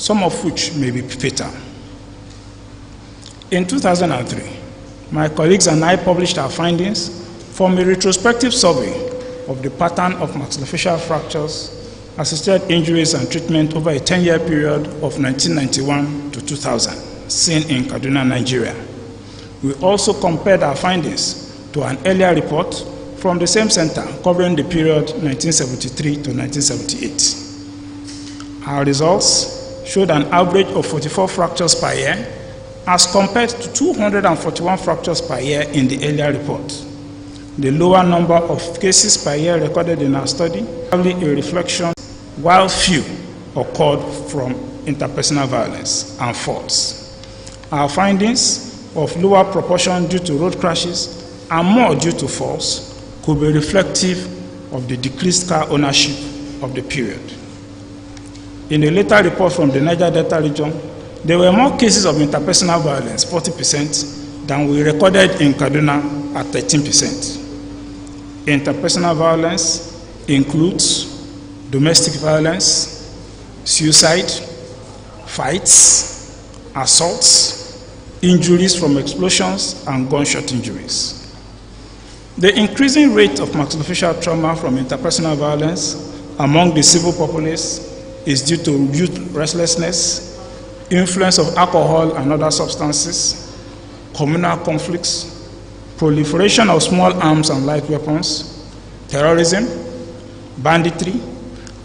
some of which may be fatal. In 2003, my colleagues and I published our findings from a retrospective survey of the pattern of maxillofacial fractures, assisted injuries, and treatment over a 10-year period of 1991 to 2000, seen in Kaduna, Nigeria. We also compared our findings to an earlier report from the same center covering the period 1973 to 1978. Our results showed an average of 44 fractures per year as compared to 241 fractures per year in the earlier report. The lower number of cases per year recorded in our study probably a reflection, while few occurred from interpersonal violence and faults. Our findings of lower proportion due to road crashes and more due to falls could be reflective of the decreased car ownership of the period. In a later report from the Niger Delta region, there were more cases of interpersonal violence, 40%, than we recorded in Kaduna at 13%. Interpersonal violence includes domestic violence, suicide, fights, assaults, injuries from explosions, and gunshot injuries. The increasing rate of maxillofacial trauma from interpersonal violence among the civil populace is due to youth restlessness, influence of alcohol and other substances, communal conflicts, proliferation of small arms and light weapons, terrorism, banditry,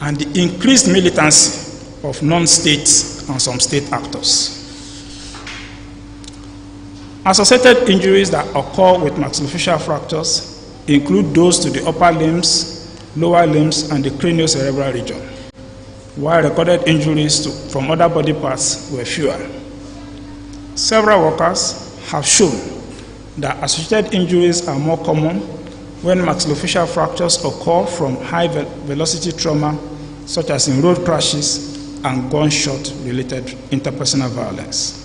and the increased militancy of non-state and some state actors. Associated injuries that occur with maxillofacial fractures include those to the upper limbs, lower limbs, and the craniocerebral region, while recorded injuries from other body parts were fewer. Several workers have shown that associated injuries are more common when maxillofacial fractures occur from high-velocity trauma, such as in road crashes and gunshot-related interpersonal violence.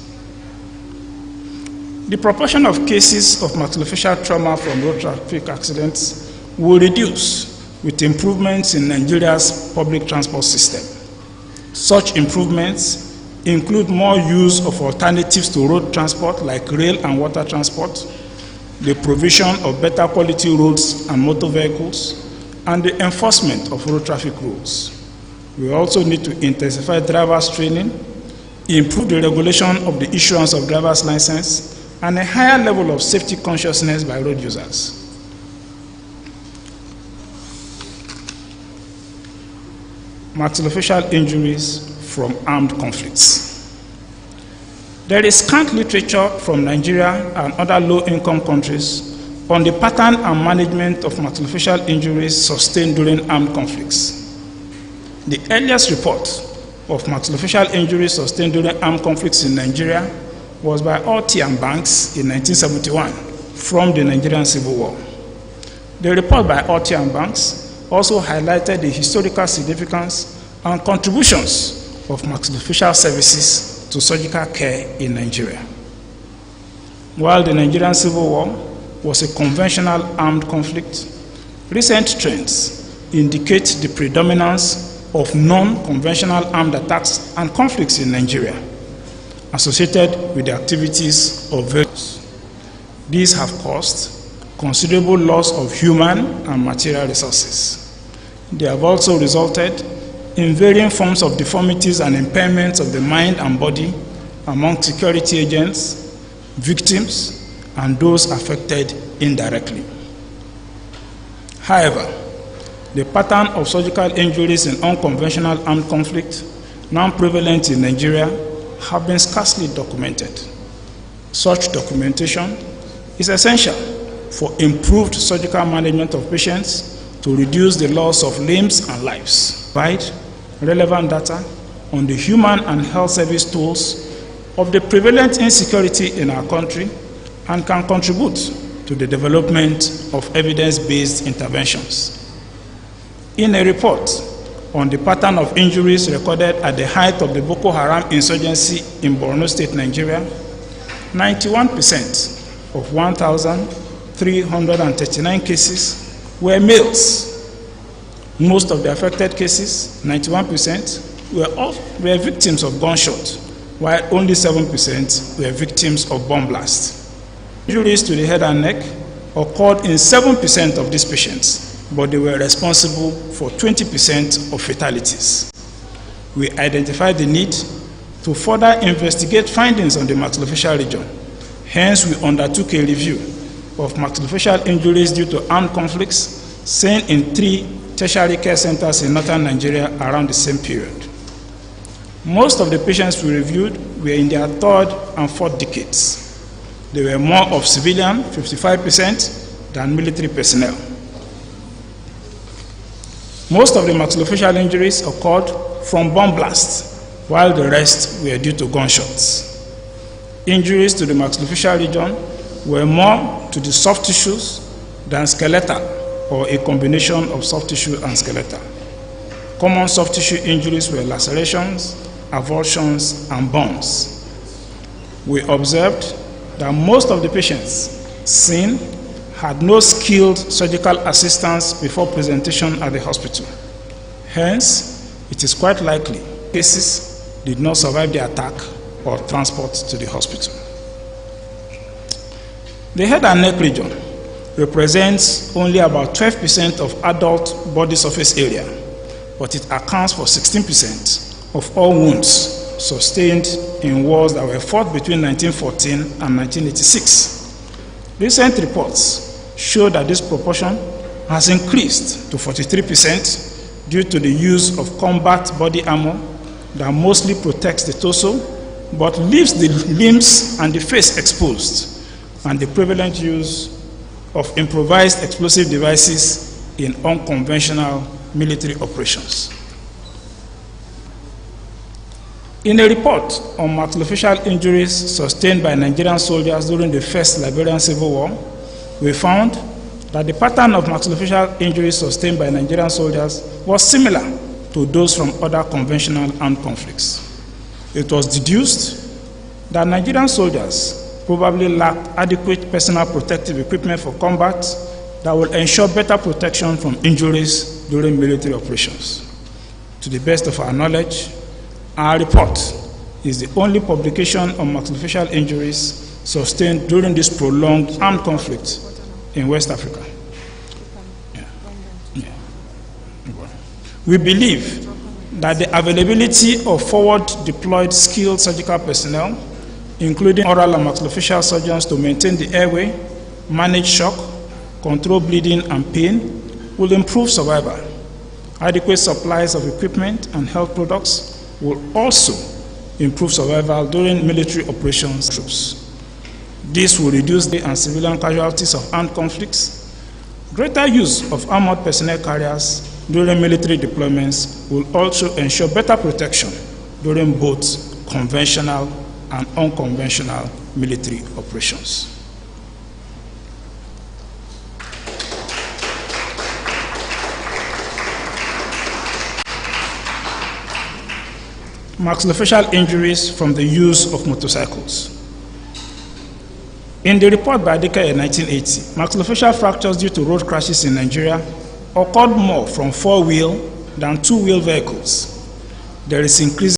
The proportion of cases of maxillofacial trauma from road traffic accidents will reduce with improvements in Nigeria's public transport system. Such improvements include more use of alternatives to road transport like rail and water transport, the provision of better quality roads and motor vehicles, and the enforcement of road traffic rules. We also need to intensify drivers' training, improve the regulation of the issuance of driver's license, and a higher level of safety consciousness by road users. Maxillofacial injuries from armed conflicts. There is scant literature from Nigeria and other low-income countries on the pattern and management of maxillofacial injuries sustained during armed conflicts. The earliest report of maxillofacial injuries sustained during armed conflicts in Nigeria was by Orty and Banks in 1971 from the Nigerian Civil War. The report by Orty and Banks also highlighted the historical significance and contributions of maxillofacial services to surgical care in Nigeria. While the Nigerian Civil War was a conventional armed conflict, recent trends indicate the predominance of non-conventional armed attacks and conflicts in Nigeria, associated with the activities of various. These have caused considerable loss of human and material resources. They have also resulted in varying forms of deformities and impairments of the mind and body among security agents, victims, and those affected indirectly. However, the pattern of surgical injuries in unconventional armed conflict, now prevalent in Nigeria, have been scarcely documented. Such documentation is essential for improved surgical management of patients to reduce the loss of limbs and lives. Provide relevant data on the human and health service tools of the prevalent insecurity in our country and can contribute to the development of evidence-based interventions. In a report on the pattern of injuries recorded at the height of the Boko Haram insurgency in Borno State, Nigeria, 91% of 1,339 cases were males. Most of the affected cases, 91%, were victims of gunshot, while only 7% were victims of bomb blast. Injuries to the head and neck occurred in 7% of these patients, but they were responsible for 20% of fatalities. We identified the need to further investigate findings on the maxillofacial region. Hence, we undertook a review of maxillofacial injuries due to armed conflicts seen in 3 tertiary care centers in northern Nigeria around the same period. Most of the patients we reviewed were in their 3rd and 4th decades. They were more of civilian, 55%, than military personnel. Most of the maxillofacial injuries occurred from bomb blasts, while the rest were due to gunshots. Injuries to the maxillofacial region were more to the soft tissues than skeletal, or a combination of soft tissue and skeletal. Common soft tissue injuries were lacerations, avulsions, and burns. We observed that most of the patients seen had no skilled surgical assistance before presentation at the hospital. Hence, it is quite likely cases did not survive the attack or transport to the hospital. The head and neck region represents only about 12% of adult body surface area, but it accounts for 16% of all wounds sustained in wars that were fought between 1914 and 1986. Recent reports show that this proportion has increased to 43% due to the use of combat body armor that mostly protects the torso but leaves the limbs and the face exposed, and the prevalent use of improvised explosive devices in unconventional military operations. In a report on maxillofacial injuries sustained by Nigerian soldiers during the First Liberian Civil War, we found that the pattern of maxillofacial injuries sustained by Nigerian soldiers was similar to those from other conventional armed conflicts. It was deduced that Nigerian soldiers probably lacked adequate personal protective equipment for combat that will ensure better protection from injuries during military operations. To the best of our knowledge, our report is the only publication on maxillofacial injuries sustained during this prolonged armed conflict in West Africa. We believe that the availability of forward-deployed skilled surgical personnel, including oral and maxillofacial surgeons to maintain the airway, manage shock, control bleeding and pain, will improve survival. Adequate supplies of equipment and health products will also improve survival during military operations troops. This will reduce the and civilian casualties of armed conflicts. Greater use of armored personnel carriers during military deployments will also ensure better protection during both conventional and unconventional military operations. Maxillofacial injuries from the use of motorcycles. In the report by Adebayo in 1980, maxillofacial fractures due to road crashes in Nigeria occurred more from 4-wheel than 2-wheel vehicles. There is increasing